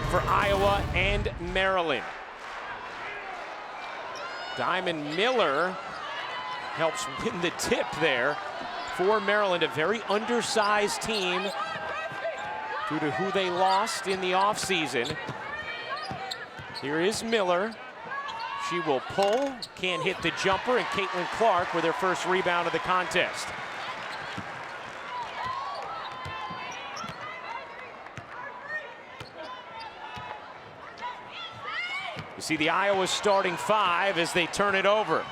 for Iowa and Maryland. Diamond Miller helps win the tip there for Maryland, a very undersized team due to who they lost in the offseason. Here is Miller. She will pull, can't hit the jumper, and Caitlin Clark with her first rebound of the contest. You see the Iowa starting five as they turn it over.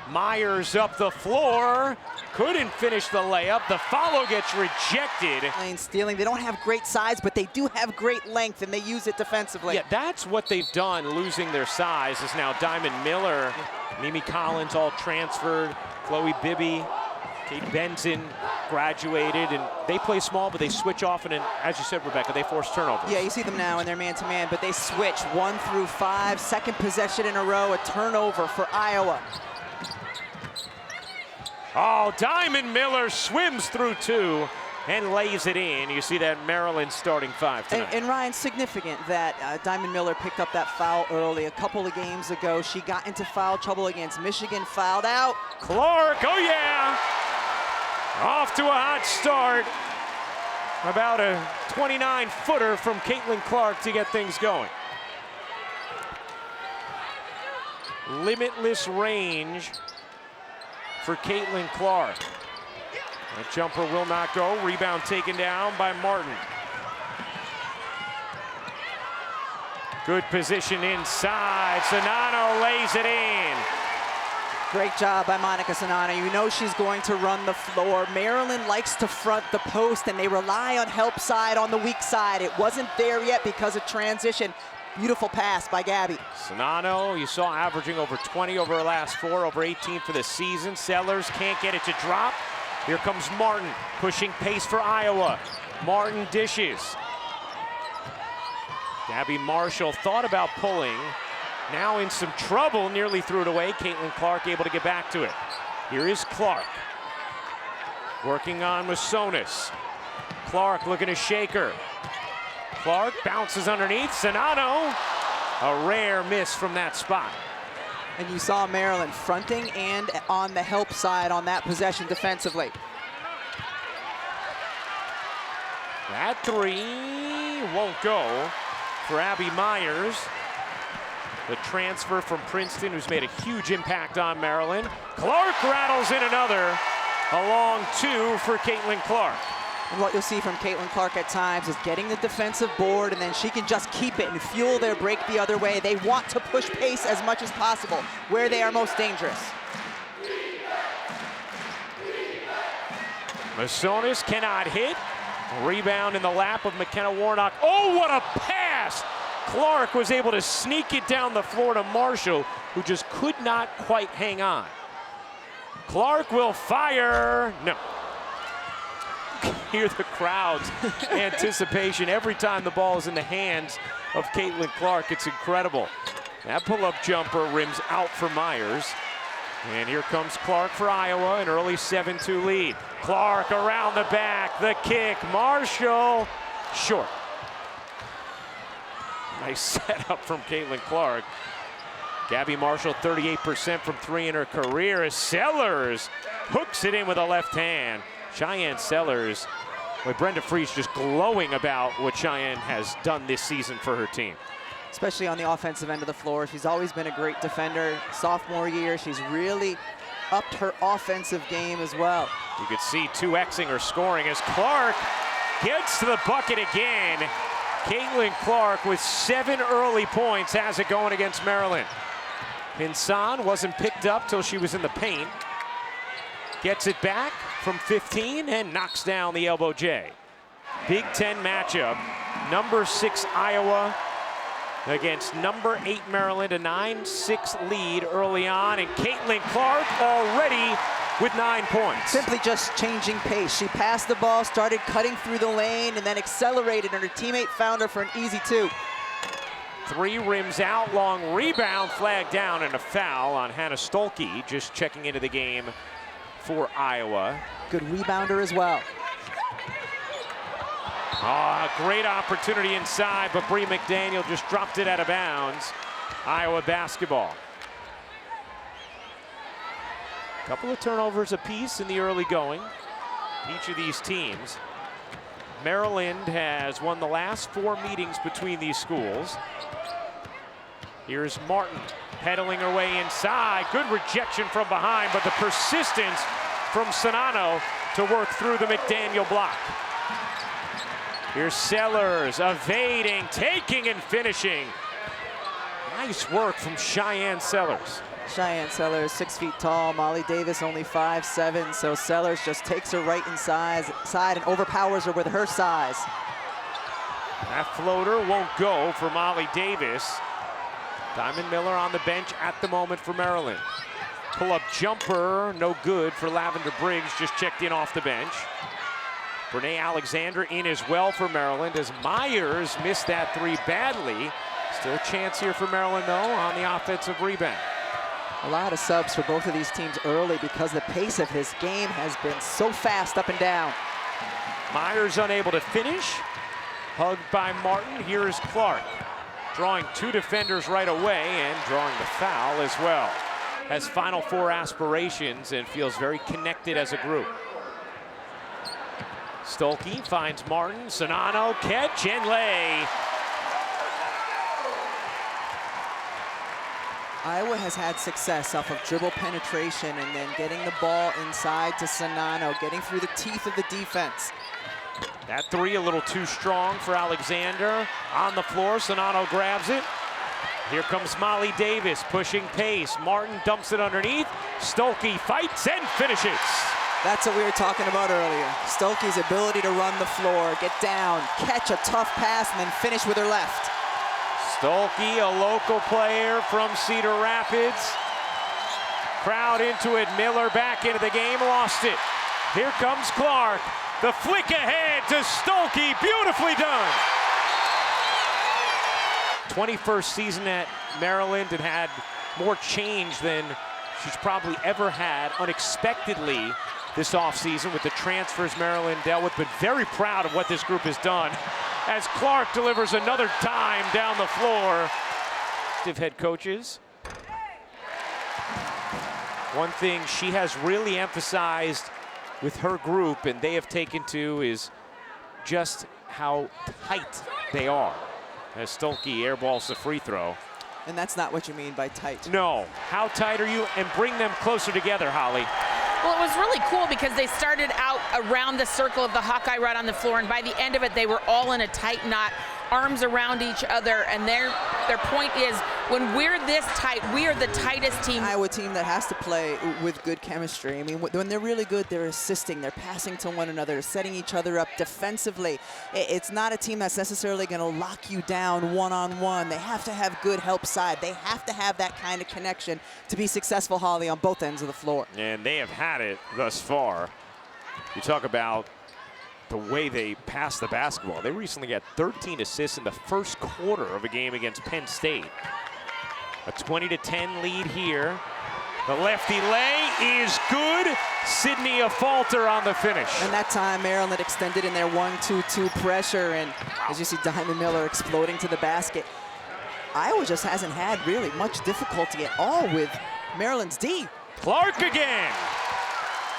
Myers up the floor, couldn't finish the layup. The follow gets rejected. Lane stealing. They don't have great size, but they do have great length, and they use it defensively. Yeah, that's what they've done, losing their size, is now Diamond Miller, Mimi Collins all transferred, Chloe Bibby, Kate Benson graduated, and they play small, but they switch often, and as you said, Rebecca, they force turnovers. Yeah, you see them now in their man-to-man, but they switch 1 through 5, second possession in a row, a turnover for Iowa. Oh, Diamond Miller swims through two and lays it in. You see that Maryland starting five tonight. And Ryan, significant that Diamond Miller picked up that foul early. A couple of games ago, she got into foul trouble against Michigan, fouled out. Clark, oh yeah! Off to a hot start. About a 29-footer from Caitlin Clark to get things going. Limitless range for Caitlin Clark. That jumper will not go. Rebound taken down by Martin. Good position inside. Czinano lays it in. Great job by Monica Czinano. You know she's going to run the floor. Maryland likes to front the post, and they rely on help side on the weak side. It wasn't there yet because of transition. Beautiful pass by Gabby. Czinano, you saw averaging over 20 over her last 4, over 18 for the season. Sellers can't get it to drop. Here comes Martin, pushing pace for Iowa. Martin dishes. Gabby Marshall thought about pulling. Now in some trouble, nearly threw it away. Caitlin Clark able to get back to it. Here is Clark. Working on Masonis. Clark looking to shake her. Clark bounces underneath. Czinano, a rare miss from that spot. And you saw Maryland fronting and on the help side on that possession defensively. That three won't go for Abby Myers. The transfer from Princeton, who's made a huge impact on Maryland. Clark rattles in another. A long two for Caitlin Clark. And what you'll see from Caitlin Clark at times is getting the defensive board, and then she can just keep it and fuel their break the other way. They want to push pace as much as possible where they are most dangerous. Masonis cannot hit. Rebound in the lap of McKenna Warnock. Oh, what a pass! Clark was able to sneak it down the floor to Marshall, who just could not quite hang on. Clark will fire. No. Hear the crowd's anticipation every time the ball is in the hands of Caitlin Clark. It's incredible. That pull-up jumper rims out for Myers. And here comes Clark for Iowa, an early 7-2 lead. Clark around the back, the kick. Marshall, short. Nice setup from Caitlin Clark. Gabby Marshall, 38% from three in her career, as Sellers hooks it in with a left hand. Cheyenne Sellers, with Brenda Fries just glowing about what Cheyenne has done this season for her team. Especially on the offensive end of the floor. She's always been a great defender. Sophomore year, she's really upped her offensive game as well. You could see 2Xing her scoring as Clark gets to the bucket again. Caitlin Clark with 7 early points has it going against Maryland. Pinson wasn't picked up till she was in the paint. Gets it back from 15 and knocks down the elbow J. Big Ten matchup. Number 6 Iowa against number 8 Maryland, a 9-6 lead early on, and Caitlin Clark already with 9 points. Simply just changing pace. She passed the ball, started cutting through the lane, and then accelerated, and her teammate found her for an easy 2. 3 rims out, long rebound, flagged down, and a foul on Hannah Stolke, just checking into the game for Iowa. Good rebounder as well. Oh, great opportunity inside, but Bree McDaniel just dropped it out of bounds. Iowa basketball. Couple of turnovers apiece in the early going. Each of these teams. Maryland has won the last 4 meetings between these schools. Here's Martin pedaling her way inside. Good rejection from behind, but the persistence from Czinano to work through the McDaniel block. Here's Sellers evading, taking and finishing. Nice work from Cheyenne Sellers. Cheyenne Sellers, 6 feet tall. Molly Davis only 5'7", so Sellers just takes her right inside and overpowers her with her size. That floater won't go for Molly Davis. Diamond Miller on the bench at the moment for Maryland. Pull-up jumper, no good for Lavender Briggs, just checked in off the bench. Brene Alexander in as well for Maryland as Myers missed that 3 badly. Still a chance here for Maryland though on the offensive rebound. A lot of subs for both of these teams early because the pace of this game has been so fast up and down. Myers unable to finish. Hugged by Martin. Here is Clark. Drawing 2 defenders right away and drawing the foul as well. Has Final Four aspirations and feels very connected as a group. Stolke finds Martin. Czinano, catch and lay. Iowa has had success off of dribble penetration and then getting the ball inside to Czinano, getting through the teeth of the defense. That 3 a little too strong for Alexander. On the floor, Czinano grabs it. Here comes Molly Davis pushing pace. Martin dumps it underneath. Stolke fights and finishes. That's what we were talking about earlier. Stolke's ability to run the floor, get down, catch a tough pass, and then finish with her left. Stolke, a local player from Cedar Rapids. Crowd into it. Miller back into the game, lost it. Here comes Clark. The flick ahead to Stolke, beautifully done. 21st season at Maryland and had more change than she's probably ever had unexpectedly this offseason with the transfers Maryland dealt with, but very proud of what this group has done as Clark delivers another dime down the floor. Head coaches. One thing she has really emphasized with her group, and they have taken to, is just how tight they are. As Stolke airballs the free throw. And that's not what you mean by tight. No. How tight are you? And bring them closer together, Holly. Well, it was really cool because they started out around the circle of the Hawkeye right on the floor, and by the end of it, they were all in a tight knot, arms around each other, and their point is, when we're this tight, we are the tightest team. Iowa team that has to play with good chemistry. I mean, when they're really good, they're assisting, they're passing to one another, setting each other up defensively. It's not a team that's necessarily going to lock you down one-on-one. They have to have good help side. They have to have that kind of connection to be successful, Holly, on both ends of the floor. And they have had it thus far. You talk about the way they pass the basketball. They recently got 13 assists in the first quarter of a game against Penn State. A 20-10 lead here. The lefty lay is good. Sydney a falter on the finish. And that time Maryland extended in their 1-2-2 pressure, and as you see Diamond Miller exploding to the basket. Iowa just hasn't had really much difficulty at all with Maryland's D. Clark again.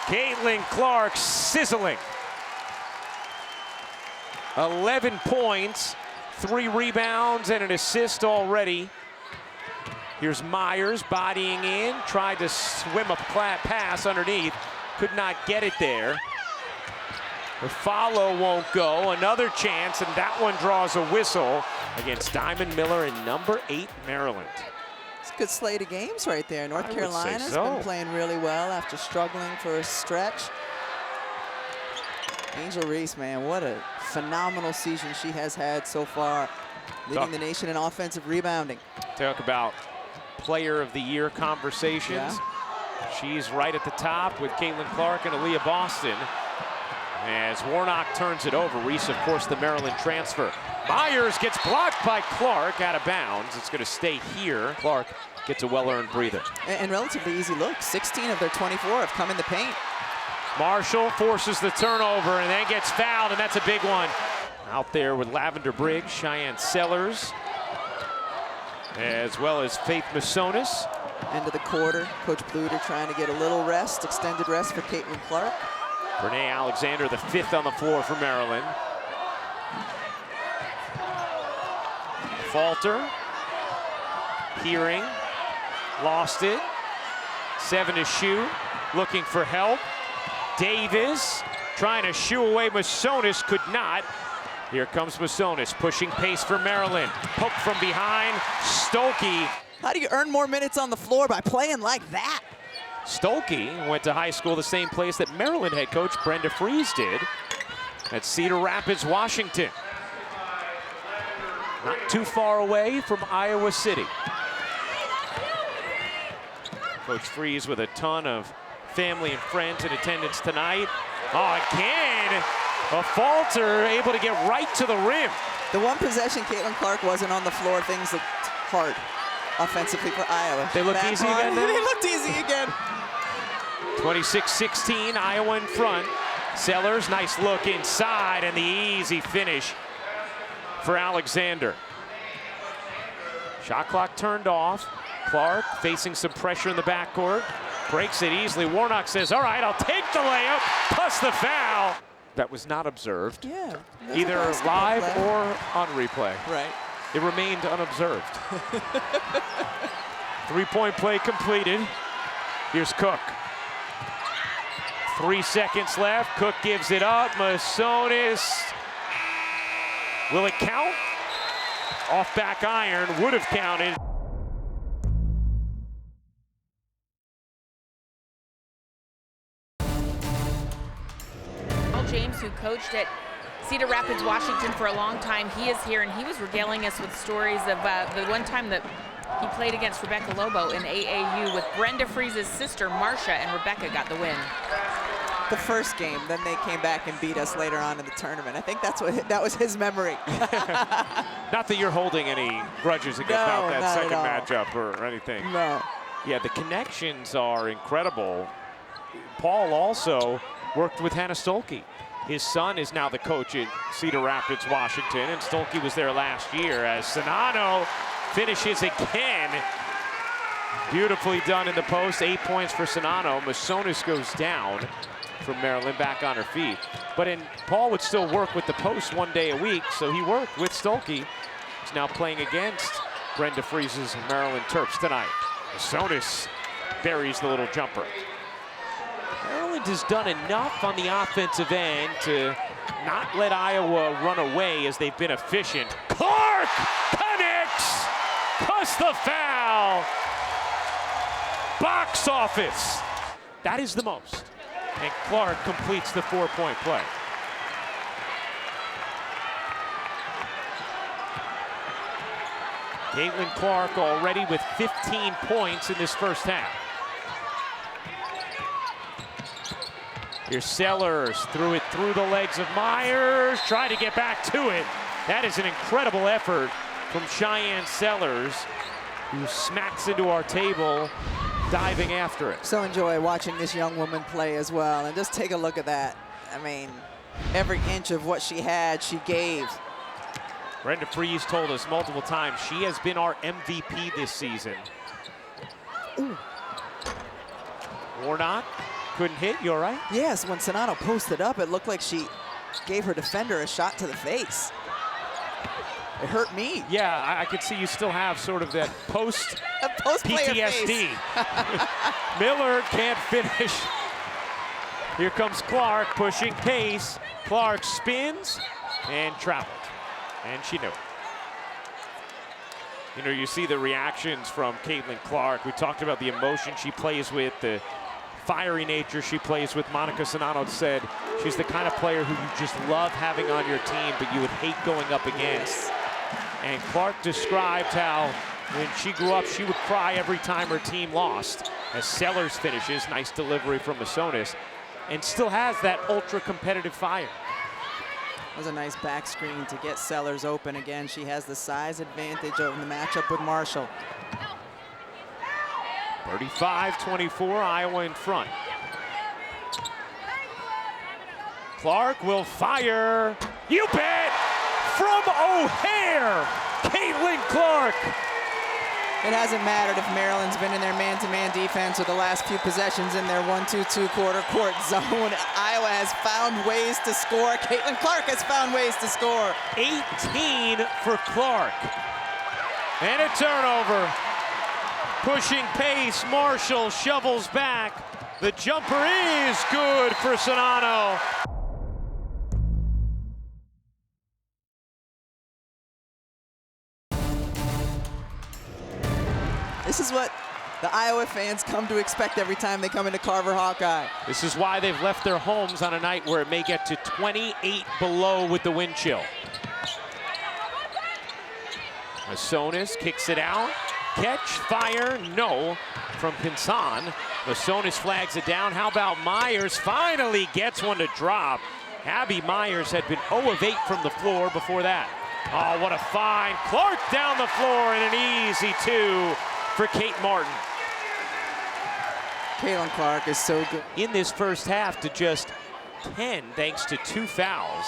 Caitlin Clark sizzling. 11 points, 3 rebounds, and an assist already. Here's Myers bodying in, tried to swim a pass underneath, could not get it there. The follow won't go, another chance, and that one draws a whistle against Diamond Miller in number 8 Maryland. It's a good slate of games right there. North Carolina's been playing really well after struggling for a stretch. Angel Reese, man, what a phenomenal season she has had so far, leading the nation in offensive rebounding. Talk about player of the year conversations. Yeah. She's right at the top with Caitlin Clark and Aaliyah Boston. As Warnock turns it over, Reese, of course, the Maryland transfer. Myers gets blocked by Clark out of bounds. It's going to stay here. Clark gets a well-earned breather. And relatively easy look. 16 of their 24 have come in the paint. Marshall forces the turnover and then gets fouled, and that's a big one. Out there with Lavender Briggs, Cheyenne Sellers, as well as Faith Masonis. End of the quarter, Coach Bluter trying to get a little rest, extended rest for Caitlin Clark. Renee Alexander, the 5th on the floor for Maryland. Falter, Hearing, lost it. 7 to shoot, looking for help. Davis trying to shoo away Masonis, could not. Here comes Masonis, pushing pace for Maryland. Poke from behind, Stolke. How do you earn more minutes on the floor by playing like that? Stolke went to high school the same place that Maryland head coach Brenda Fries did at Cedar Rapids, Washington. Not too far away from Iowa City. Coach Fries with a ton of family and friends in attendance tonight. Oh, again, a falter, able to get right to the rim. The one possession Caitlin Clark wasn't on the floor, things looked hard offensively for Iowa. They looked easy again now? They looked easy again. 26-16, Iowa in front. Sellers, nice look inside, and the easy finish for Alexander. Shot clock turned off. Clark facing some pressure in the backcourt. Breaks it easily. Warnock says, all right, I'll take the layup, plus the foul. That was not observed. Yeah. Either live or on replay. Right. It remained unobserved. 3-point play completed. Here's Cook. 3 seconds left. Cook gives it up. Masonis. Will it count? Off back iron, would have counted. James, who coached at Cedar Rapids, Washington for a long time, he is here, and he was regaling us with stories of the one time that he played against Rebecca Lobo in AAU with Brenda Fries' sister, Marcia, and Rebecca got the win. The first game, then they came back and beat us later on in the tournament. I think that was his memory. Not that you're holding any grudges about that second matchup or anything. No. Yeah, the connections are incredible. Paul also worked with Hannah Stolke. His son is now the coach at Cedar Rapids, Washington, and Stolke was there last year as Czinano finishes again. Beautifully done in the post, 8 points for Czinano. Masonis goes down from Maryland, back on her feet. But Paul would still work with the post 1 day a week, so he worked with Stolke. He's now playing against Brenda Fries' Maryland Terps tonight. Masonis buries the little jumper. Maryland has done enough on the offensive end to not let Iowa run away as they've been efficient. Clark connects, plus the foul. Box office. That is the most. And Clark completes the 4-point play. Caitlin Clark already with 15 points in this first half. Here's Sellers, threw it through the legs of Myers, trying to get back to it. That is an incredible effort from Cheyenne Sellers, who smacks into our table, diving after it. So enjoy watching this young woman play as well, and just take a look at that. I mean, every inch of what she had, she gave. Brenda Fries told us multiple times she has been our MVP this season. Ooh. Warnock couldn't hit, you all right? Yes, when Czinano posted up, it looked like she gave her defender a shot to the face. It hurt me. Yeah, I could see you still have sort of that post PTSD. Miller can't finish. Here comes Clark pushing pace. Clark spins and traveled, and she knew it. You know, you see the reactions from Caitlin Clark. We talked about the emotion she plays with, the fiery nature she plays with. Monica Czinano said she's the kind of player who you just love having on your team, but you would hate going up against. And Clark described how when she grew up, she would cry every time her team lost. As Sellers finishes, nice delivery from Masonis, and still has that ultra competitive fire. That was a nice back screen to get Sellers open again. She has the size advantage over the matchup with Marshall. 35-24, Iowa in front. Clark will fire. You bet! from O'Hare, Caitlin Clark. It hasn't mattered if Maryland's been in their man-to-man defense or the last few possessions in their 1-2-2 quarter court zone. Iowa has found ways to score. Caitlin Clark has found ways to score. 18 for Clark. And a turnover. Pushing pace, Marshall shovels back. The jumper is good for Czinano. This is what the Iowa fans come to expect every time they come into Carver Hawkeye. This is why they've left their homes on a night where it may get to 28 below with the wind chill. Masonis kicks it out. Catch, fire, no from Pinson. Masonis flags it down. How about Myers? Finally gets one to drop. Abby Myers had been 0 of 8 from the floor before that. Oh, what a find. Clark down the floor and an easy 2 for Kate Martin. Caitlin Clark is so good. In this first half to just 10 thanks to 2 fouls.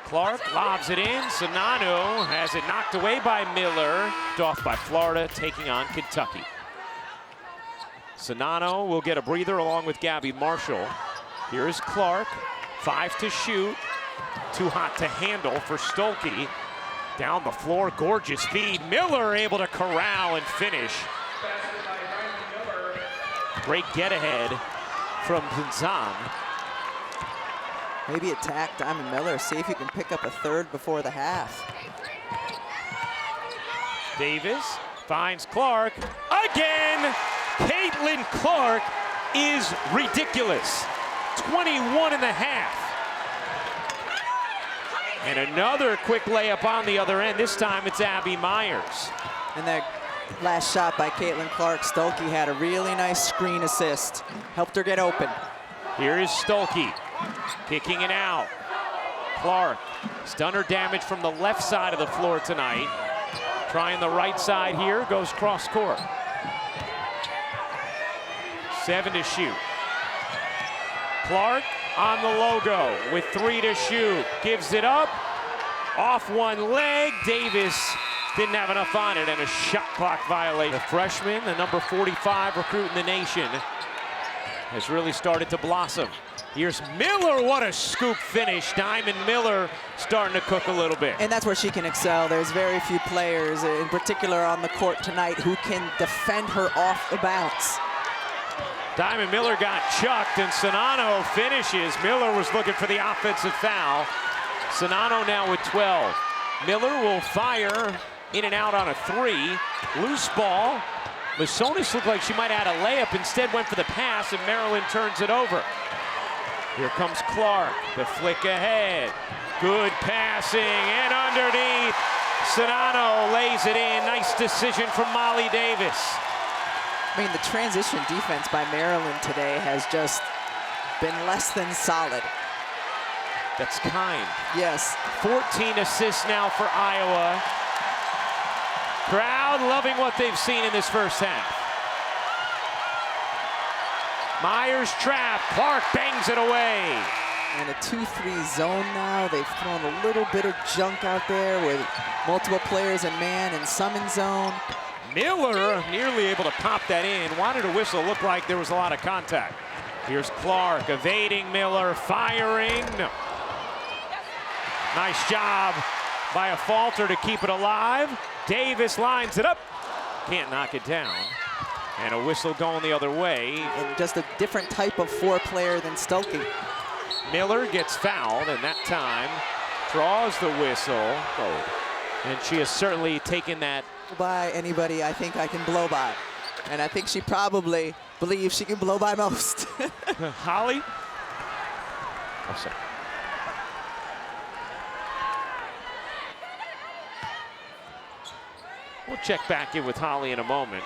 Clark lobs it in. Czinano has it knocked away by Miller. Off by Florida, taking on Kentucky. Czinano will get a breather along with Gabby Marshall. Here is Clark, 5 to shoot. Too hot to handle for Stolke. Down the floor, gorgeous feed. Miller able to corral and finish. Great get ahead from Pinson. Maybe attack Diamond Miller, see if you can pick up a third before the half. Davis finds Clark again. Caitlin Clark is ridiculous. 21 and a half. And another quick layup on the other end. This time it's Abby Myers. And that last shot by Caitlin Clark, Stolke had a really nice screen assist. Helped her get open. Here is Stolke, kicking it out. Clark, stunner damage from the left side of the floor tonight. Trying the right side here, goes cross court. 7 to shoot. Clark on the logo with 3 to shoot. Gives it up, off one leg. Davis didn't have enough on it and a shot clock violation. The freshman, the number 45 recruit in the nation, has really started to blossom. Here's Miller, what a scoop finish. Diamond Miller starting to cook a little bit. And that's where she can excel. There's very few players, in particular on the court tonight, who can defend her off the bounce. Diamond Miller got chucked and Czinano finishes. Miller was looking for the offensive foul. Czinano now with 12. Miller will fire in and out on a 3. Loose ball. Masonis looked like she might have had a layup, instead went for the pass, and Maryland turns it over. Here comes Clark, the flick ahead. Good passing, and underneath, Czinano lays it in. Nice decision from Molly Davis. I mean, the transition defense by Maryland today has just been less than solid. That's kind. Yes. 14 assists now for Iowa. Crowd loving what they've seen in this first half. Myers trap, Clark bangs it away. And a 2-3 zone now. They've thrown a little bit of junk out there with multiple players in man and some in zone. Miller nearly able to pop that in. Wanted a whistle, looked like there was a lot of contact. Here's Clark evading Miller, firing, no. Nice job by a falter to keep it alive. Davis lines it up, can't knock it down. And a whistle going the other way. And just a different type of 4-player than Stolke. Miller gets fouled, and that time draws the whistle. Oh. And she has certainly taken that. By anybody I think I can blow by. And I think she probably believes she can blow by most. Holly? Oh, sorry. We'll check back in with Holly in a moment.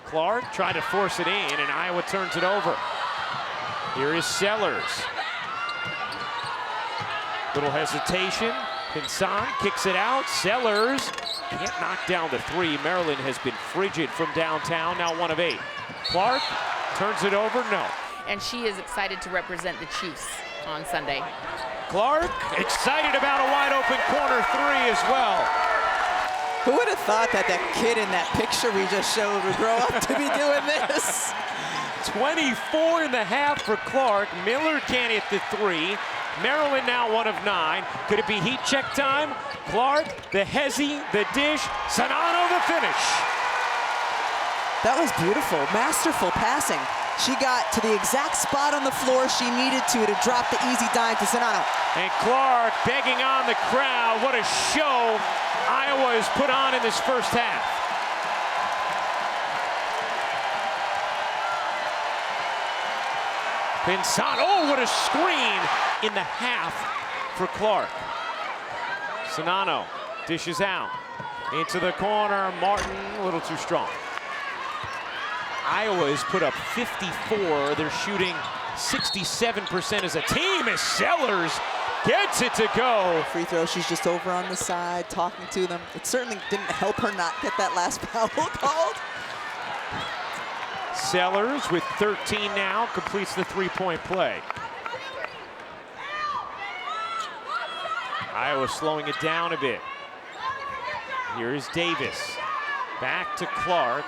Clark tried to force it in, and Iowa turns it over. Here is Sellers. Little hesitation. Pinson kicks it out. Sellers can't knock down the three. Maryland has been frigid from downtown, now 1 of 8. Clark turns it over, no. And she is excited to represent the Chiefs on Sunday. Clark excited about a wide open corner three as well. Who would have thought that that kid in that picture we just showed would grow up to be doing this? 24.5 for Clark. Miller can't hit the three. Maryland now 1 of 9. Could it be heat check time? Clark, the hezzy, the dish, Czinano the finish. That was beautiful, masterful passing. She got to the exact spot on the floor she needed to drop the easy dime to Czinano. And Clark begging on the crowd. What a show Iowa has put on in this first half. Pinson, oh, what a screen in the half for Clark. Czinano dishes out into the corner. Martin, a little too strong. Iowa has put up 54. They're shooting 67% as a team as Sellers gets it to go. Free throw, she's just over on the side talking to them. It certainly didn't help her not get that last foul called. Sellers with 13 now completes the three-point play. Iowa slowing it down a bit. Here is Davis. Back to Clark.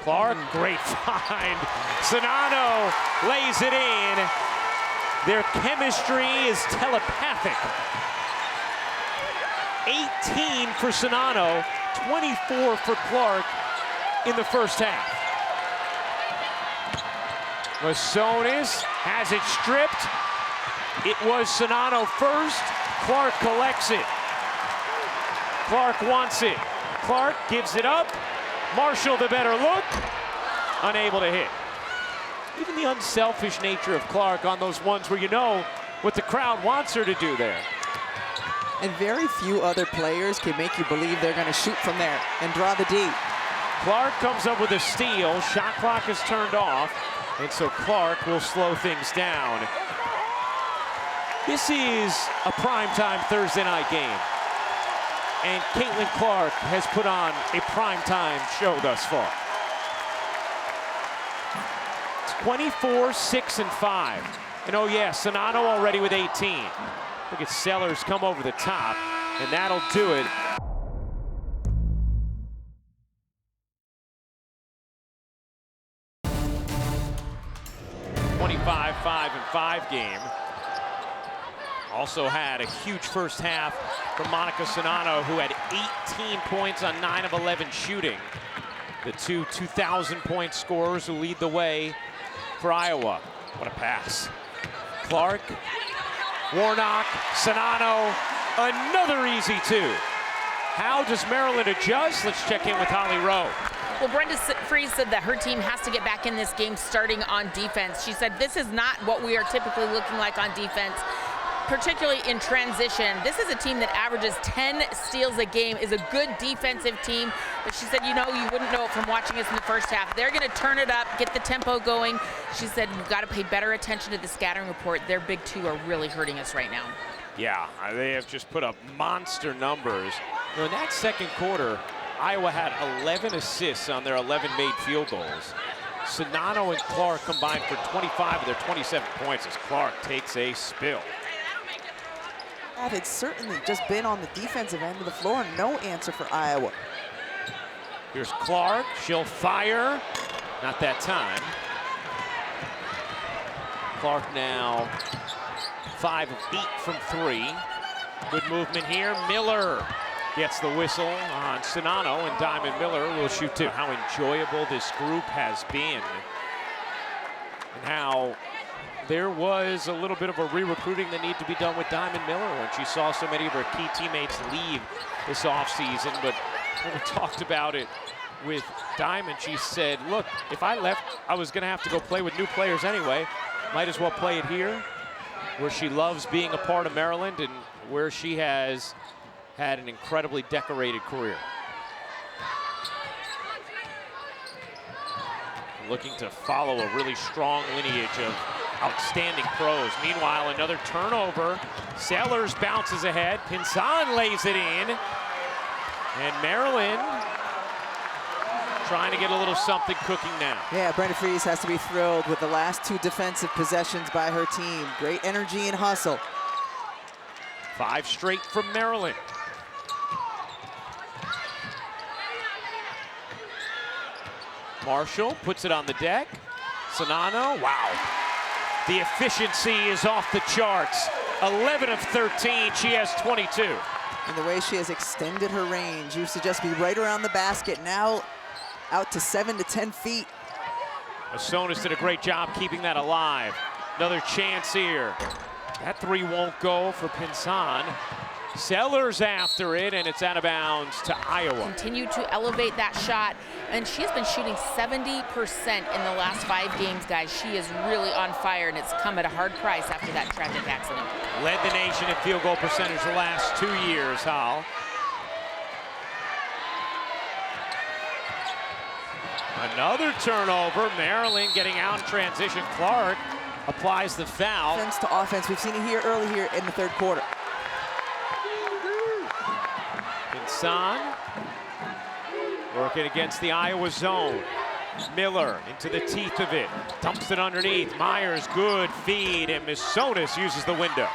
Clark, great find. Czinano lays it in. Their chemistry is telepathic. 18 for Czinano, 24 for Clark in the first half. Masonis has it stripped. It was Czinano first. Clark collects it. Clark wants it. Clark gives it up. Marshall the better look, unable to hit. Even the unselfish nature of Clark on those ones where you know what the crowd wants her to do there. And very few other players can make you believe they're going to shoot from there and draw the D. Clark comes up with a steal. Shot clock is turned off, and so Clark will slow things down. This is a primetime Thursday night game. And Caitlin Clark has put on a primetime show thus far. 24, 6, and 5. And oh yeah, Czinano already with 18. Look at Sellers come over the top, and that'll do it. .25, 5, and 5 game. Also had a huge first half from Monica Czinano, who had 18 points on 9 of 11 shooting. The two 2,000-point scorers who lead the way for Iowa. What a pass. Clark, Warnock, Czinano, another easy two. How does Maryland adjust? Let's check in with Holly Rowe. Well, Brenda Frese said that her team has to get back in this game starting on defense. She said this is not what we are typically looking like on defense, particularly in transition. This is a team that averages 10 steals a game, is a good defensive team, but she said, you know, you wouldn't know it from watching us in the first half. They're gonna turn it up, get the tempo going. She said, we've gotta pay better attention to the scattering report. Their big two are really hurting us right now. Yeah, they have just put up monster numbers. You know, in that second quarter, Iowa had 11 assists on their 11 made field goals. Czinano and Clark combined for 25 of their 27 points as Clark takes a spill. It's certainly just been on the defensive end of the floor. No answer for Iowa. Here's Clark. She'll fire. Not that time. Clark now 5 of 8 from 3. Good movement here. Miller gets the whistle on Czinano, and Diamond Miller will shoot two. How enjoyable this group has been, and how there was a little bit of a re-recruiting that needed to be done with Diamond Miller when she saw so many of her key teammates leave this offseason. But when we talked about it with Diamond, she said, look, if I left, I was gonna have to go play with new players anyway. Might as well play it here, where she loves being a part of Maryland and where she has had an incredibly decorated career. Looking to follow a really strong lineage of Outstanding pros. Meanwhile, another turnover. Sellers bounces ahead. Pinzan lays it in. And Maryland trying to get a little something cooking now. Yeah, Brenda Fries has to be thrilled with the last 2 defensive possessions by her team. Great energy and hustle. 5 straight from Maryland. Marshall puts it on the deck. Czinano, wow. The efficiency is off the charts. 11 of 13, she has 22. And the way she has extended her range, used to just be right around the basket, now out to 7 to 10 feet. Masonis did a great job keeping that alive. Another chance here. That 3 won't go for Pinzan. Sellers after it, and it's out of bounds to Iowa. Continue to elevate that shot, and she's been shooting 70% in the last 5 games, guys. She is really on fire, and it's come at a hard price after that tragic accident. Led the nation in field goal percentage the last 2 years, Hal. Another turnover. Maryland getting out in transition. Clark applies the foul. Offense to offense. We've seen it here early here in the 3rd quarter. Pinzan working against the Iowa zone. Miller into the teeth of it. Dumps it underneath. Myers, good feed, and Masonis uses the window.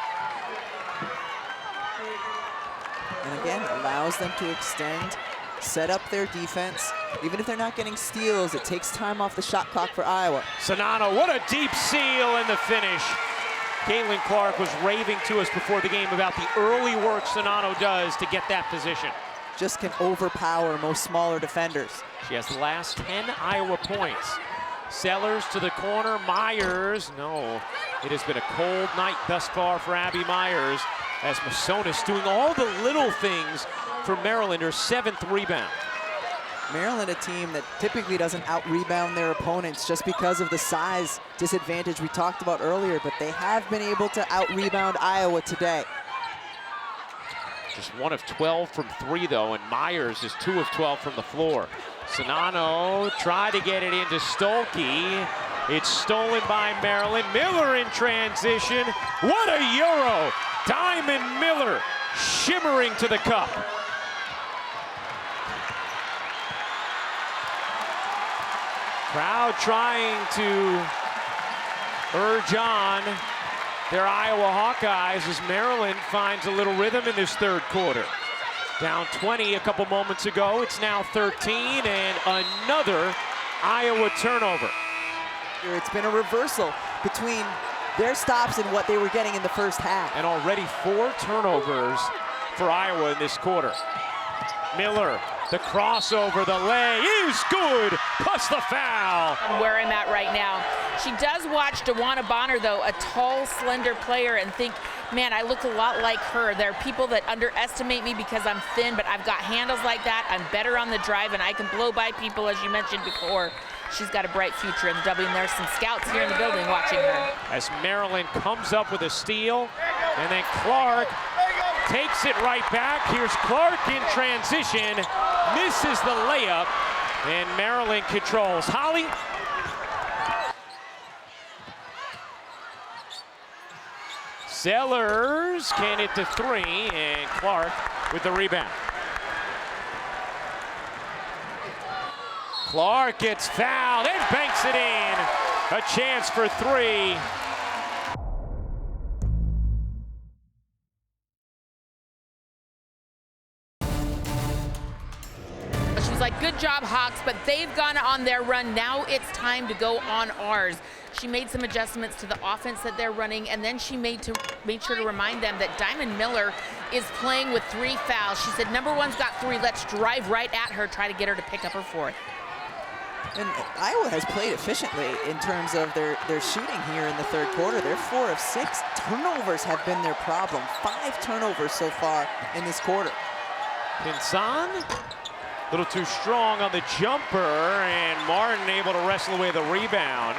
And again, allows them to extend, set up their defense. Even if they're not getting steals, it takes time off the shot clock for Iowa. Czinano, what a deep seal in the finish. Caitlin Clark was raving to us before the game about the early work Czinano does to get that position. Just can overpower most smaller defenders. She has the last 10 Iowa points. Sellers to the corner, Myers, no. It has been a cold night thus far for Abby Myers, as Masonis doing all the little things for Maryland, her 7th rebound. Maryland, a team that typically doesn't out-rebound their opponents just because of the size disadvantage we talked about earlier, but they have been able to out-rebound Iowa today. Just 1 of 12 from 3, though, and Myers is 2 of 12 from the floor. Czinano tried to get it into Stolke. It's stolen by Maryland. Miller in transition. What a Euro! Diamond Miller shimmering to the cup. Crowd trying to urge on their Iowa Hawkeyes as Maryland finds a little rhythm in this 3rd quarter. Down 20 a couple moments ago, it's now 13, and another Iowa turnover. It's been a reversal between their stops and what they were getting in the first half. And already 4 turnovers for Iowa in this quarter. Miller, the crossover, the lay is good, plus the foul. Where I'm at right now. She does watch DeWanna Bonner, though, a tall, slender player, and think, man, I look a lot like her. There are people that underestimate me because I'm thin, but I've got handles like that. I'm better on the drive, and I can blow by people, as you mentioned before. She's got a bright future in the W, and there's some scouts here in the building watching her. As Maryland comes up with a steal, and then Clark takes it right back. Here's Clark in transition, misses the layup, and Maryland controls. Holly? Sellers can hit to 3, and Clark with the rebound. Clark gets fouled and banks it in. A chance for 3. She was like, good job, Hawks, but they've gone on their run. Now it's time to go on ours. She made some adjustments to the offense that they're running, and then she made sure to remind them that Diamond Miller is playing with 3 fouls. She said, number 1's got 3. Let's drive right at her, try to get her to pick up her 4th. And Iowa has played efficiently in terms of their shooting here in the 3rd quarter. They're 4 of 6. Turnovers have been their problem. 5 turnovers so far in this quarter. Pinzan, a little too strong on the jumper, and Martin able to wrestle away the rebound.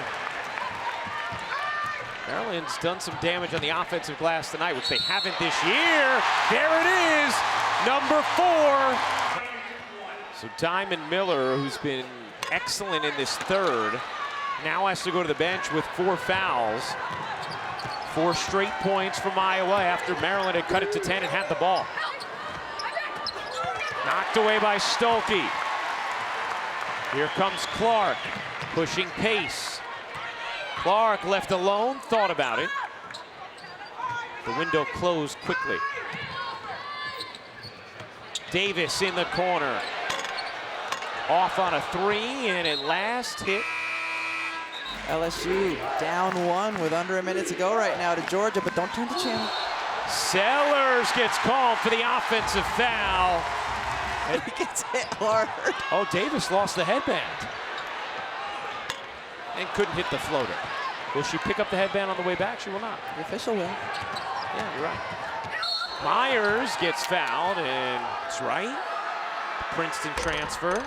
Maryland's done some damage on the offensive glass tonight, which they haven't this year. There it is, number 4. So Diamond Miller, who's been excellent in this 3rd, now has to go to the bench with 4 fouls. 4 straight points from Iowa after Maryland had cut it to 10 and had the ball. Knocked away by Stolke. Here comes Clark, pushing pace. Clark left alone, thought about it. The window closed quickly. Davis in the corner. Off on a 3, and at last hit. LSU down 1 with under a minute to go right now to Georgia, but don't turn the channel. Sellers gets called for the offensive foul. He gets hit hard. Oh, Davis lost the headband and couldn't hit the floater. Will she pick up the headband on the way back? She will not. The official will. Yeah, you're right. Myers gets fouled, and it's right. Princeton transfer.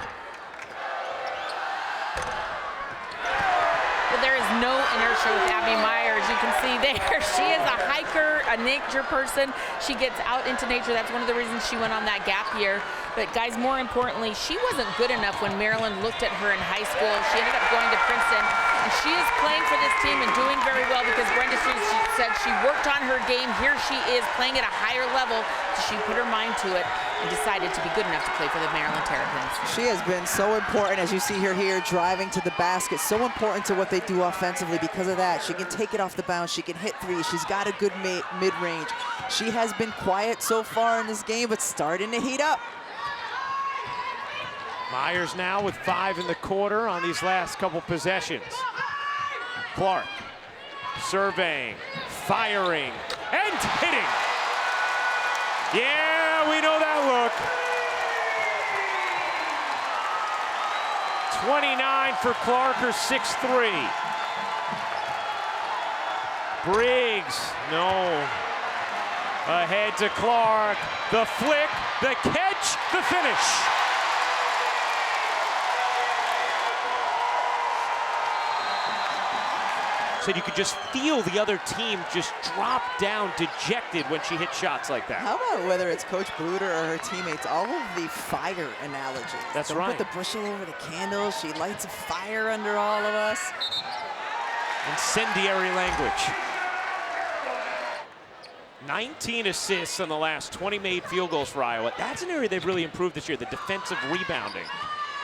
Well, there is no inertia with Abby Myers. You can see there, she is a hiker, a nature person. She gets out into nature. That's one of the reasons she went on that gap year. But guys, more importantly, she wasn't good enough when Maryland looked at her in high school. She ended up going to Princeton, and she is playing for this team and doing very well because Brenda said she worked on her game. Here she is playing at a higher level. So she put her mind to it and decided to be good enough to play for the Maryland Terrapins. She has been so important, as you see her here driving to the basket, so important to what they do offensively because of that. She can take it off the bounce, she can hit 3, she's got a good mid-range. She has been quiet so far in this game, but starting to heat up. Myers now with 5 in the quarter on these last couple possessions. Clark surveying, firing, and hitting. Yeah, we know that look. 29 for Clark, her 6'3". Briggs, no. Ahead to Clark, the flick, the catch, the finish. Said you could just feel the other team just drop down dejected when she hit shots like that. How about whether it's Coach Bluter or her teammates, all of the fire analogies. That's Don't right. put the bushel over the candle. She lights a fire under all of us. Incendiary language. 19 assists on the last 20 made field goals for Iowa. That's an area they've really improved this year, the defensive rebounding.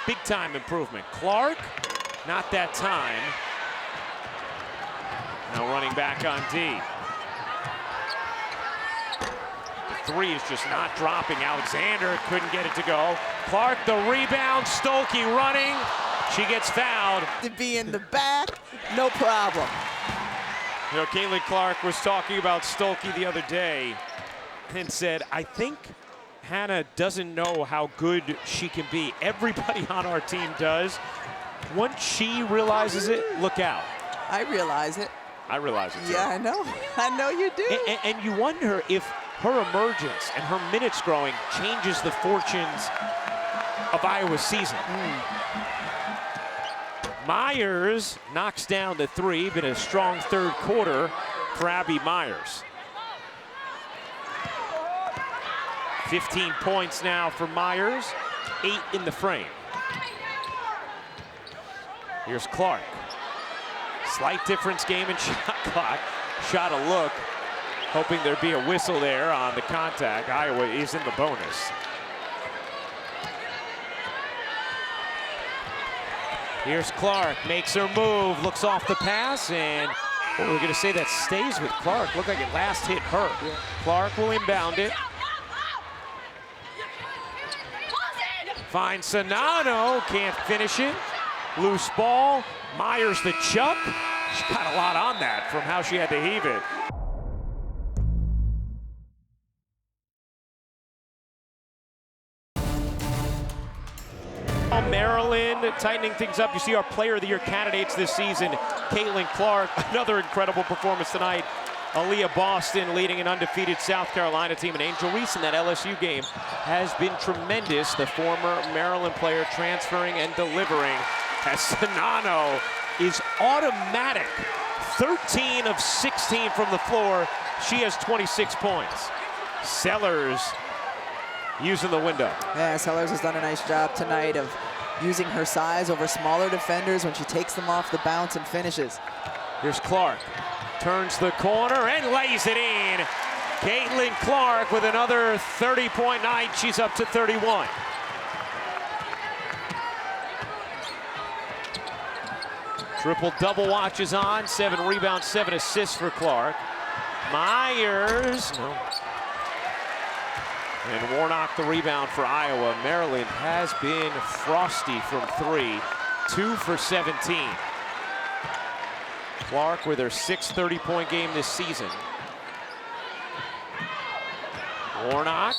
Big time improvement. Clark, not that time. Now running back on D. The 3 is just not dropping. Alexander couldn't get it to go. Clark, the rebound. Stolke running. She gets fouled. To be in the back, no problem. You know, Caitlin Clark was talking about Stolke the other day and said, I think Hannah doesn't know how good she can be. Everybody on our team does. Once she realizes it, look out. I realize it. I realize it too. Yeah, I know. I know you do. And you wonder if her emergence and her minutes growing changes the fortunes of Iowa's season. Myers knocks down the 3, been a strong third quarter for Abby Myers. 15 points now for Myers, 8 in the frame. Here's Clark. Slight difference game in shot clock. Shot a look, hoping there'd be a whistle there on the contact. Iowa is in the bonus. Here's Clark, makes her move, looks off the pass, and we're gonna say that stays with Clark. Looked like it last hit her. Yeah. Clark will inbound it. Finds Czinano, can't finish it. Loose ball, Myers the chuck. She got a lot on that from how she had to heave it. Maryland tightening things up. You see our player of the year candidates this season, Caitlin Clark, another incredible performance tonight. Aaliyah Boston leading an undefeated South Carolina team. And Angel Reese in that LSU game has been tremendous. The former Maryland player transferring and delivering as Czinano is automatic. 13 of 16 from the floor. She has 26 points. Sellers using the window. Yeah, Sellers has done a nice job tonight of using her size over smaller defenders when she takes them off the bounce and finishes. Here's Clark, turns the corner and lays it in. Caitlin Clark with another 30-point night. She's up to 31. Triple-double watches on, 7 rebounds, 7 assists for Clark. Myers, no. And Warnock the rebound for Iowa. Maryland has been frosty from 3, 2 for 17. Clark with her 6th 30-point game this season. Warnock.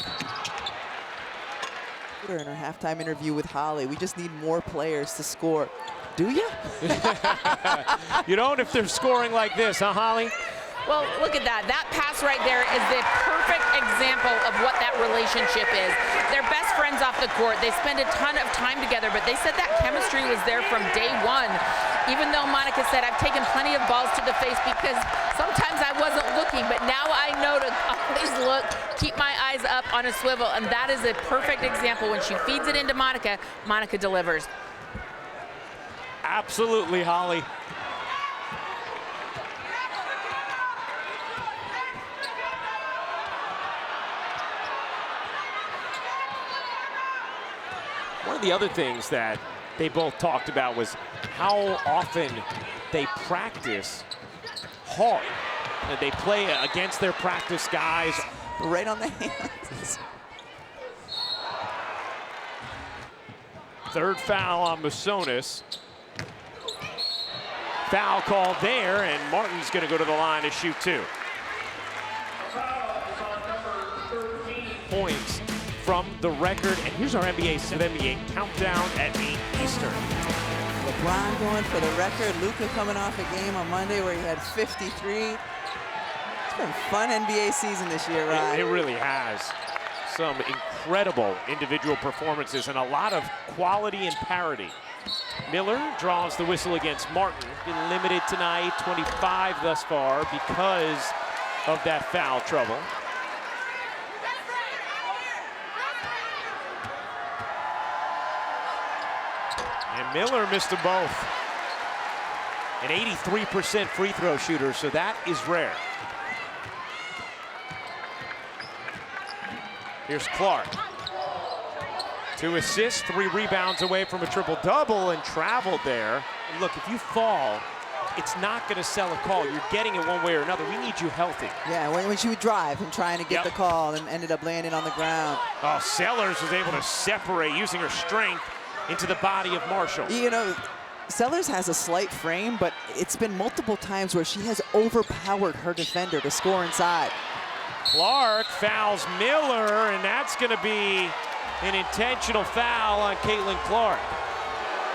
In her halftime interview with Holly, we just need more players to score. Do you? You don't if they're scoring like this, huh, Holly? Well, look at that. That pass right there is the perfect example of what that relationship is. They're best friends off the court. They spend a ton of time together, but they said that chemistry was there from day one. Even though Monica said, I've taken plenty of balls to the face because sometimes I wasn't looking, but now I know to always look, keep my eyes up on a swivel, and that is a perfect example. When she feeds it into Monica, Monica delivers. Absolutely, Holly. One of the other things that they both talked about was how often they practice hard. And they play against their practice guys. Right on the hands. Third foul on Masonis. Foul called there, and Martin's going to go to the line to shoot 2. Points from the record, and here's our NBA countdown at 8 Eastern. LeBron going for the record. Luka coming off a game on Monday where he had 53. It's been a fun NBA season this year, Ryan. It really has. Some incredible individual performances and a lot of quality and parity. Miller draws the whistle against Martin. Been limited tonight, 25 thus far because of that foul trouble. And Miller missed them both. An 83% free throw shooter, so that is rare. Here's Clark. 2 assists, 3 rebounds away from a triple-double and traveled there. Look, if you fall, it's not going to sell a call. You're getting it one way or another. We need you healthy. Yeah, when she would drive and trying to get the call and ended up landing on the ground. Oh, Sellers was able to separate using her strength into the body of Marshall. You know, Sellers has a slight frame, but it's been multiple times where she has overpowered her defender to score inside. Clark fouls Miller, and that's going to be an intentional foul on Caitlin Clark.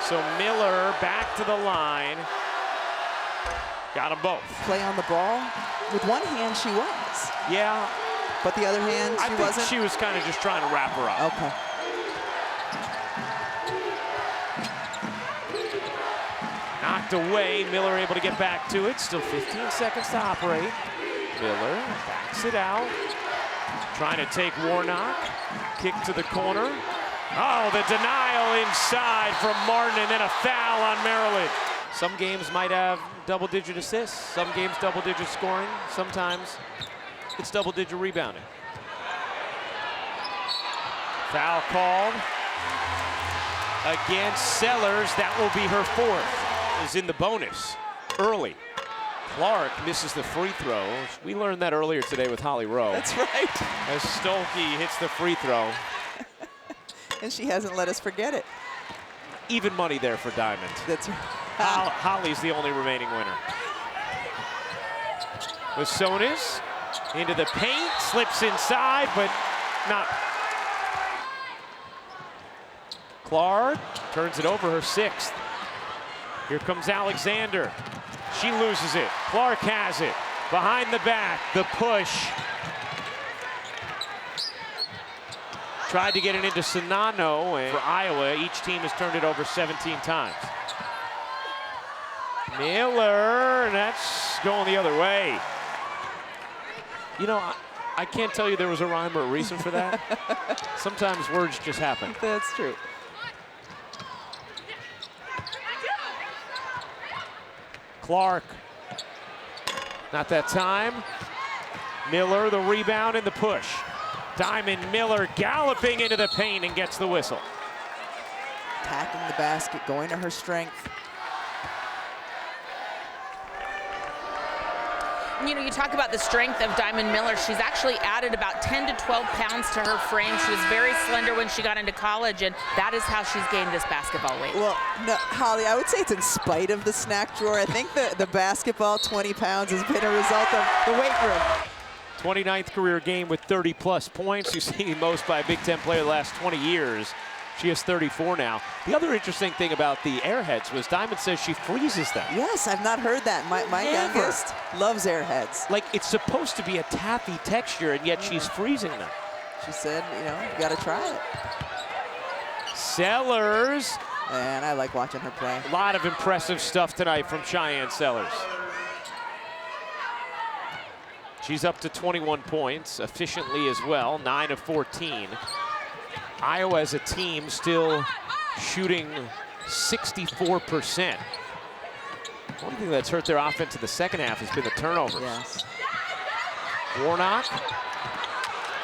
So Miller back to the line. Got them both. Play on the ball. With one hand, she was. Yeah. But the other hand, she wasn't? I think she was kind of just trying to wrap her up. Okay. Knocked away. Miller able to get back to it. Still 15 seconds to operate. Miller backs it out. Trying to take Warnock. Kick to the corner. Oh, the denial inside from Martin, and then a foul on Maryland. Some games might have double-digit assists. Some games double-digit scoring. Sometimes it's double-digit rebounding. Foul called against Sellers. That will be her 4th. Is in the bonus early. Clark misses the free throw. We learned that earlier today with Holly Rowe. That's right. As Stolke hits the free throw. And she hasn't let us forget it. Even money there for Diamond. That's right. Holly's the only remaining winner. Masonis into the paint, slips inside, but not. Clark turns it over, her 6th. Here comes Alexander. She loses it. Clark has it. Behind the back, the push. Tried to get it into Czinano, and for Iowa, each team has turned it over 17 times. Miller, and that's going the other way. You know, I can't tell you there was a rhyme or a reason for that. Sometimes words just happen. That's true. Clark, not that time. Miller, the rebound and the push. Diamond Miller galloping into the paint and gets the whistle. Attacking the basket, going to her strength. You know, you talk about the strength of Diamond Miller. She's actually added about 10 to 12 pounds to her frame. She was very slender when she got into college, and that is how she's gained this basketball weight. Well, no, Holly, I would say it's in spite of the snack drawer. I think the basketball 20 pounds has been a result of the weight room. 29th career game with 30-plus points. You see most by a Big Ten player the last 20 years. She has 34 now. The other interesting thing about the Airheads was Diamond says she freezes them. Yes, I've not heard that. My youngest loves Airheads. Like, it's supposed to be a taffy texture, and yet she's freezing them. She said, you know, you got to try it. Sellers. And I like watching her play. A lot of impressive stuff tonight from Cheyenne Sellers. She's up to 21 points, efficiently as well, 9 of 14. Iowa as a team still shooting 64%. One thing that's hurt their offense in the second half has been the turnovers. Yes. Warnock,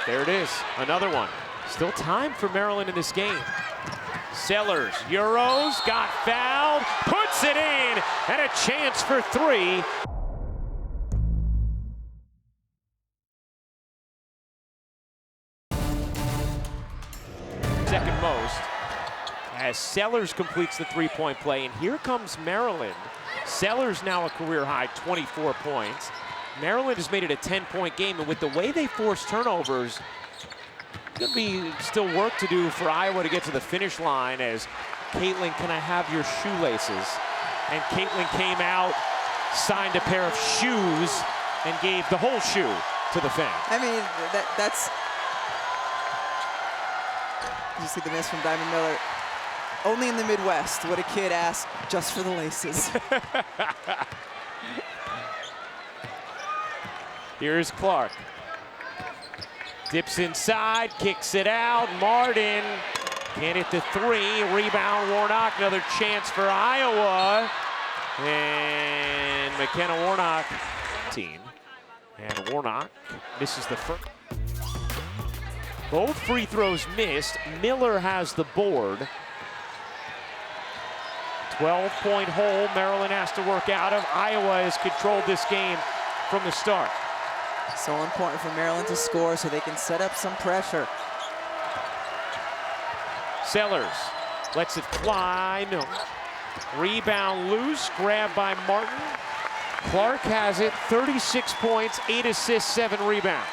there it is, another one. Still time for Maryland in this game. Sellers, Euros, got fouled, puts it in, and a chance for three. Second most, as Sellers completes the three-point play, and here comes Maryland. Sellers now a career high 24 points. Maryland has made it a 10-point game, and with the way they force turnovers, gonna be still work to do for Iowa to get to the finish line. As Caitlin, can I have your shoelaces? And Caitlin came out, signed a pair of shoes, and gave the whole shoe to the fan. I mean, that's... You see the miss from Diamond Miller. Only in the Midwest would a kid ask just for the laces. Here's Clark. Dips inside, kicks it out. Martin can't hit the three. Rebound, Warnock. Another chance for Iowa. And McKenna Warnock, team. And Warnock misses the first. Both free throws missed. Miller has the board. 12-point hole Maryland has to work out of. Iowa has controlled this game from the start. So important for Maryland to score so they can set up some pressure. Sellers lets it fly, no. Rebound loose, grabbed by Martin. Clark has it, 36 points, 8 assists, 7 rebounds.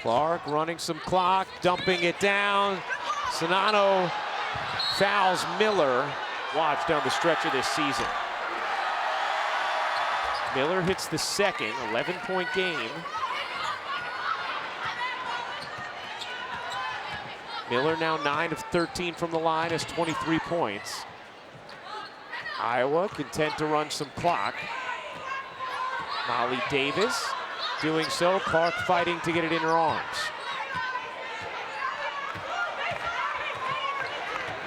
Clark running some clock, dumping it down. Czinano fouls Miller. Watch down the stretch of this season. Miller hits the second, 11-point game. Miller now 9 of 13 from the line, has 23 points. Iowa content to run some clock. Molly Davis doing so. Clark fighting to get it in her arms.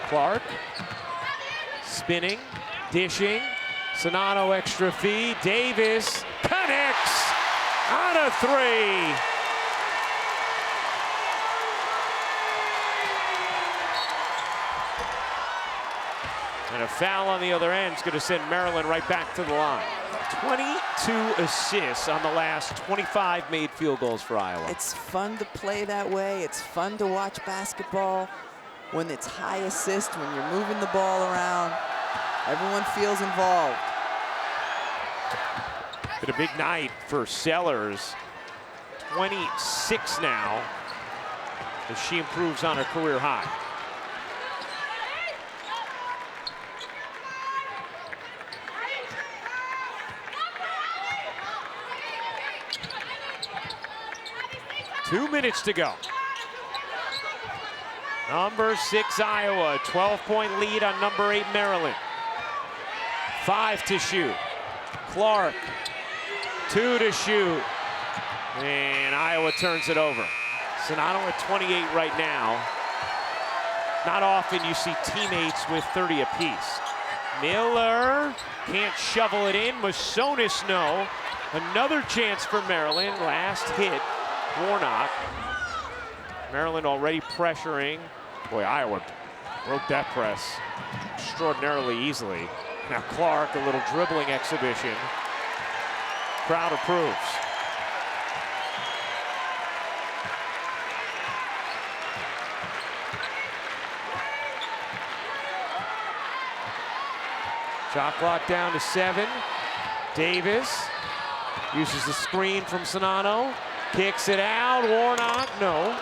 Clark spinning, dishing. Czinano extra feed. Davis connects on a three. And a foul on the other end is going to send Maryland right back to the line. 22 assists on the last 25 made field goals for Iowa. It's fun to play that way. It's fun to watch basketball when it's high assist, when you're moving the ball around. Everyone feels involved. Been a big night for Sellers. 26 now as she improves on her career high. Two minutes to go. Number 6 Iowa, 12-point lead on number 8 Maryland. 5 to shoot. Clark, 2 to shoot. And Iowa turns it over. Czinano at 28 right now. Not often you see teammates with 30 apiece. Miller can't shovel it in. Masonis, no. Another chance for Maryland. Last hit, Warnock. Maryland already pressuring. Boy, Iowa broke that press extraordinarily easily. Now Clark, a little dribbling exhibition. Crowd approves. Shot clock down to 7. Davis uses the screen from Czinano. Kicks it out. Warnock, no.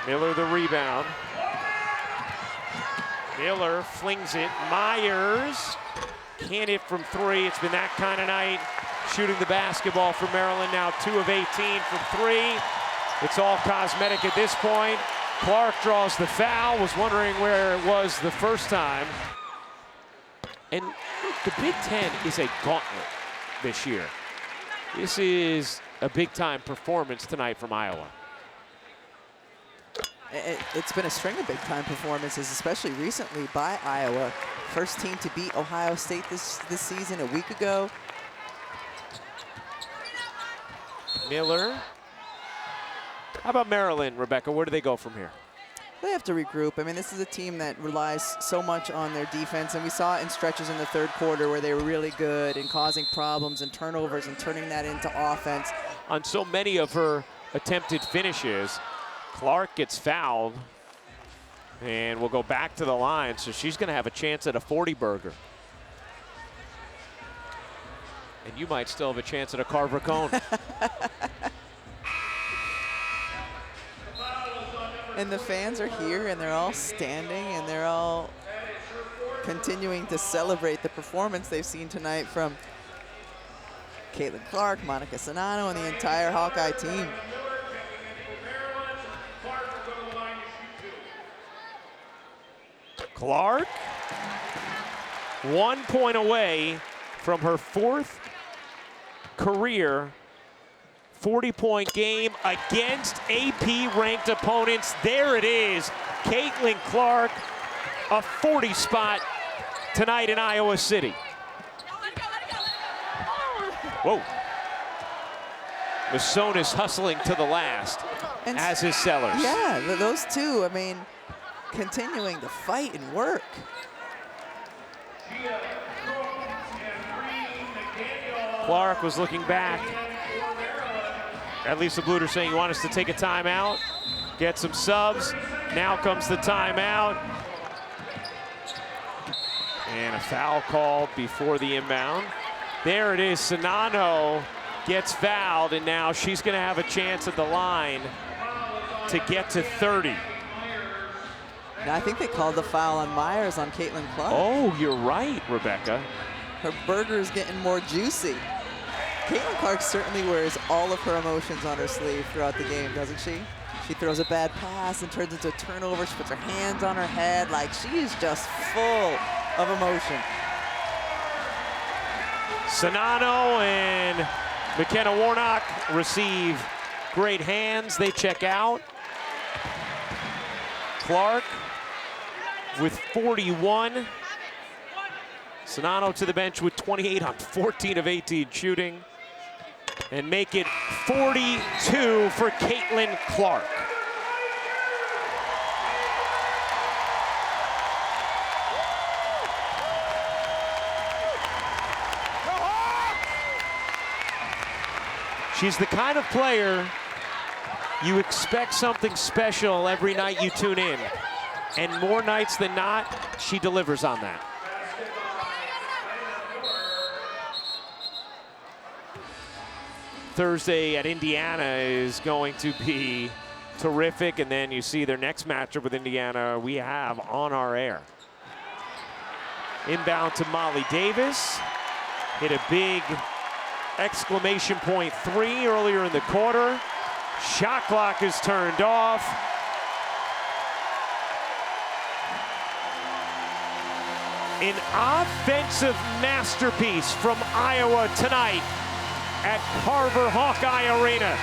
Miller the rebound. Miller flings it. Myers can't hit from 3. It's been that kind of night. Shooting the basketball for Maryland now 2 of 18 from 3. It's all cosmetic at this point. Clark draws the foul. Was wondering where it was the first time. And the Big Ten is a gauntlet this year. This is a big-time performance tonight from Iowa. It's been a string of big-time performances, especially recently by Iowa. First team to beat Ohio State this season a week ago. Miller. How about Maryland, Rebecca? Where do they go from here? They have to regroup. I mean, this is a team that relies so much on their defense, and we saw it in stretches in the third quarter where they were really good in causing problems and turnovers and turning that into offense. On so many of her attempted finishes, Clark gets fouled and will go back to the line, so she's going to have a chance at a 40-burger. And you might still have a chance at a Carver cone. And the fans are here, and they're all standing, and they're all continuing to celebrate the performance they've seen tonight from Caitlin Clark, Monica Czinano, and the entire Hawkeye team. Clark, 1 point away from her 4th career 40-point game against AP-ranked opponents. There it is, Caitlin Clark, a 40 spot tonight in Iowa City. Whoa. Masonis hustling to the last, and as is Sellers. Yeah, those two, I mean, continuing to fight and work. Clark was looking back. At least the Bluter saying, you want us to take a timeout, get some subs. Now comes the timeout. And a foul called before the inbound. There it is, Czinano gets fouled, and now she's gonna have a chance at the line to get to 30. Now, I think they called the foul on Myers on Caitlin Clark. Oh, you're right, Rebecca. Her burger is getting more juicy. Caitlin Clark certainly wears all of her emotions on her sleeve throughout the game, doesn't she? She throws a bad pass and turns into a turnover. She puts her hands on her head. Like, she is just full of emotion. Czinano and McKenna Warnock receive great hands. They check out. Clark with 41. Czinano to the bench with 28 on 14 of 18 shooting. And make it 42 for Caitlin Clark. She's the kind of player you expect something special every night you tune in. And more nights than not, she delivers on that. Thursday at Indiana is going to be terrific, and then you see their next matchup with Indiana we have on our air. Inbound to Molly Davis. Hit a big exclamation point 3 earlier in the quarter. Shot clock is turned off. An offensive masterpiece from Iowa tonight at Carver Hawkeye Arena.